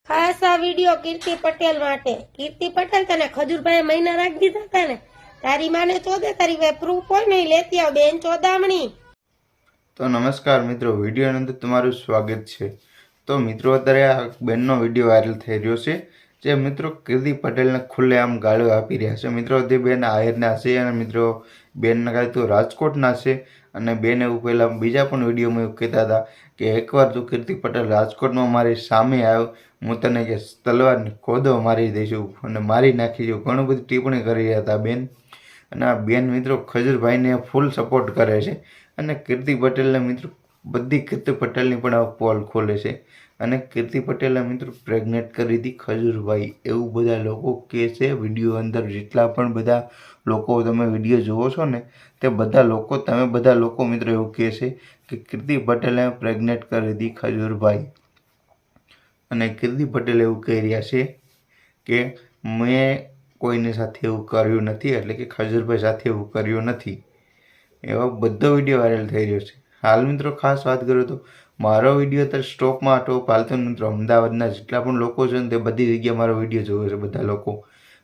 ખાસ આ વિડિયો કીર્તિ પટેલ માટે. કીર્તિ પટેલ તને ખજૂરભાઈ મહિના રાખી દીધા હતા ને, તારી માને ચોદે, તારી ભાઈ પ્રૂફ હોય ને લેતી આવ બેન ચોદામણી. તો નમસ્કાર મિત્રો, વિડીયોની અંદર તમારું સ્વાગત છે. તો મિત્રો, અત્યારે આ બેનનો વિડીયો વાયરલ થઈ રહ્યો છે, જે મિત્રો કીર્તિ પટેલને ખુલ્લેઆમ ગાળો આપી રહ્યા છે. મિત્રો તે બેન આહિરના છે અને મિત્રો બેનના કાંઈ તો રાજકોટના છે. અને બેન એવું પહેલાં બીજા પણ વિડીયોમાં એવું કહેતા હતા કે એકવાર તું કીર્તિ પટેલ રાજકોટમાં મારી સામે આવ્યો, હું તને કે તલવારને ખોદો મારી દઈશું અને મારી નાખીશું, ઘણું બધી ટિપ્પણી કરી રહ્યા હતા બેન. અને આ બેન મિત્રો ખજૂરભાઈને ફૂલ સપોર્ટ કરે છે અને કીર્તિ પટેલને મિત્રો બધી કીર્તિ પટેલની પણ આ પોલ ખોલે છે. અને કીર્તિ પટેલે મિત્રો પ્રેગ્નેટ કરી હતી ખજૂરભાઈ, એવું બધા લોકો કહે છે. વિડીયો અંદર જેટલા પણ બધા લોકો તમે વિડીયો જુઓ છો ને, તે બધા લોકો મિત્રો એવું કહે છે કે કીર્તિ પટેલે પ્રેગ્નેટ કરી હતી ખજૂરભાઈ. અને કીર્તિ પટેલ એવું કહી રહ્યા છે કે મેં કોઈની સાથે એવું કર્યું નથી, એટલે કે ખજૂરભાઈ સાથે એવું કર્યું નથી. એવો બધો વિડીયો વાયરલ થઈ રહ્યો છે. હાલ મિત્રો ખાસ વાત કરું તો મારો વિડીયો અત્યારે સ્ટોપમાં હાલતો મિત્રો અમદાવાદના જેટલા પણ લોકો છે ને તે બધી જગ્યાએ મારો વિડીયો જોવે છે બધા લોકો.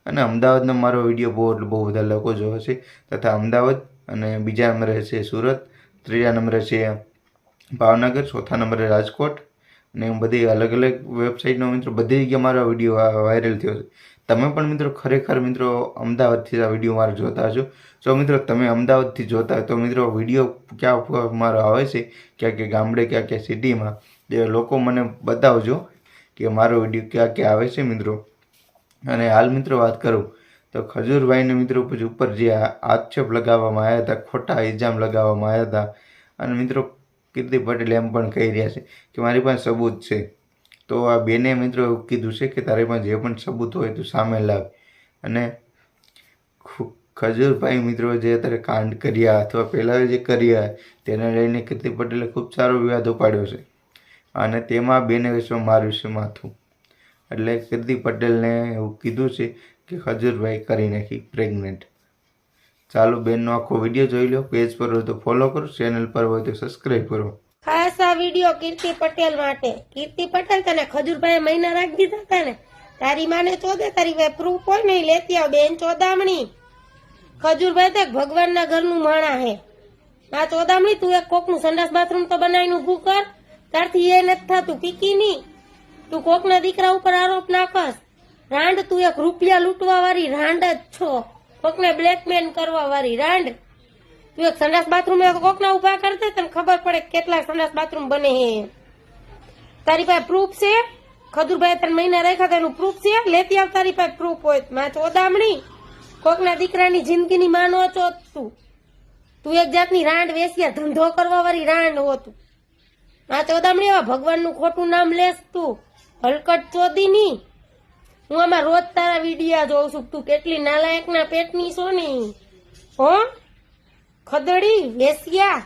અને અમદાવાદનો મારો વિડીયો બહુ બધા લોકો જોવે છે. તથા અમદાવાદ અને બીજા નંબરે છે સુરત, ત્રીજા નંબરે છે ભાવનગર, ચોથા નંબરે રાજકોટ અને બધી અલગ અલગ વેબસાઇટનો મિત્રો બધી જગ્યાએ મારો વિડીયો વાયરલ થયો છે. તમે પણ મિત્રો ખરેખર મિત્રો અમદાવાદથી આ વિડીયો મારો જોતા હશો. જો મિત્રો તમે અમદાવાદથી જોતા હોય તો મિત્રો વિડીયો ક્યાં મારો આવે છે, ક્યાં ગામડે ક્યાં સિટીમાં, તે લોકો મને બતાવજો કે મારો વિડીયો ક્યાં આવે છે મિત્રો. અને હાલ મિત્રો વાત કરું તો ખજૂરભાઈને મિત્રો ઉપર જે આક્ષેપ લગાવવામાં આવ્યા હતા, ખોટા ઇલ્ઝામ લગાવવામાં આવ્યા હતા, અને મિત્રો કીર્તિ પટેલ એમ પણ કહી રહ્યા છે કે મારી પાસે સબૂત છે. તો આ બેને મિત્રો એવું કીધું છે કે તારી પાસે જે પણ સબૂત હોય તું સામે લાવ. અને ખજૂરભાઈ મિત્રો જે અત્યારે કાંડ કર્યા અથવા પહેલાં જે કર્યા તેને લઈને કીર્તિ પટેલે ખૂબ સારો વિવાદ ઉપાડ્યો છે અને તેમાં બેને વિશ્વ માર્યું છે માથું. એટલે કીર્તિ પટેલને એવું કીધું છે કે ખજૂરભાઈ કરી નાખી પ્રેગ્નેન્ટ. ચાલો બેનનો આખો વિડીયો જોઈ લો. પેજ પર હોય તો ફોલો કરો, ચેનલ પર હોય તો સબસ્ક્રાઈબ કરો. ખાસ આ વિડિયો કીર્તિ પટેલ માટે. કીર્તિ પટેલ તને ખજૂરભાઈ મહિના રાખી દીધા હતા ને, તારી માને ચોદે, તારી ભાઈ પ્રૂફ હોય ને લેતી આવ બેન ચોદામણી. ખજૂરભાઈ તો ભગવાનના ઘરનું માણા હે. આ ચોદામણી તું એક કોકનું સંડાસ બાથરૂમ તો બનાવીને ઊભું કર, તારથી એ નથી થતું પીકી ની. તું કોકના દીકરા ઉપર આરોપ નાખસ. રાંડ, તું એક રૂપિયા લૂંટવા વાળી રાંડ જ છો, કોકને બ્લેકમેલ કરવા વાળી રાંડ. તું એક સંડાસ બાથરૂમ કોકના ઉભા કરતે તને ખબર પડે કેટલા સંડાસ બાથરૂમ બને હે. તારી પાસે પ્રૂફ છે? ખજૂરભાઈ તને મહિના રાખ્યા તેનું પ્રૂફ છે? લેતી આવ તારી પાસે પ્રૂફ હોય. માં ચોદામણી, કોકના દીકરાની જિંદગીની માનો છો તું એક જાતની રાંડ વેસ્યા ધંધો કરવા વાળી રાંડ હોતું. આ ચોદામણી એવા ભગવાનનું ખોટું નામ લેસ તું, હલકટ ચોદી ની. હું આમાં રોજ તારા વિડિયા જોઉં છું, તું કેટલી નાલાયકના પેટની છો ને. હો ખદડી વેસ્યા.